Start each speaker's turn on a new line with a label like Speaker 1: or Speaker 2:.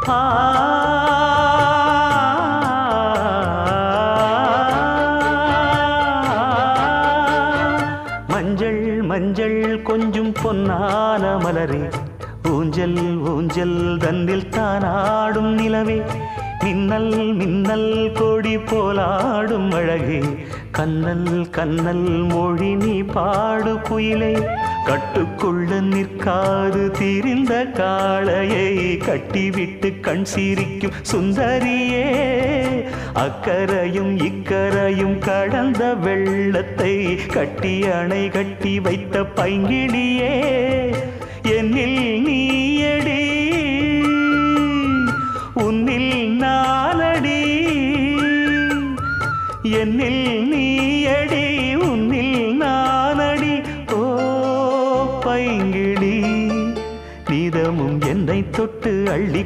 Speaker 1: ஆ மஞ்சள் மஞ்சள் கொஞ்சம் பொன்னான மலரே, ஊஞ்சல் ஊஞ்சல் தன்னில் தானாடும் நிலவே, மின்னல் மின்னல் கொடி போலாடும் அழகே, கண்ணல் கண்ணல் மொழி நீ பாடு குயிலே, கட்டுக்குள்ள நிற்காது திரிந்த காளையை கட்டிவிட்டு கண் சிரிக்கும் சுந்தரியே, அக்கரையும் இக்கரையும் கடந்த வெள்ளத்தை கட்டி அணை கட்டி வைத்த பைங்கிளியே, என்னில் நீயடி உன்னில் நானடி, என்னில் நீயடி உன்னில் நானடி, ஓ பைங்கிளி நீதமும் என்னை தொட்டு அள்ளி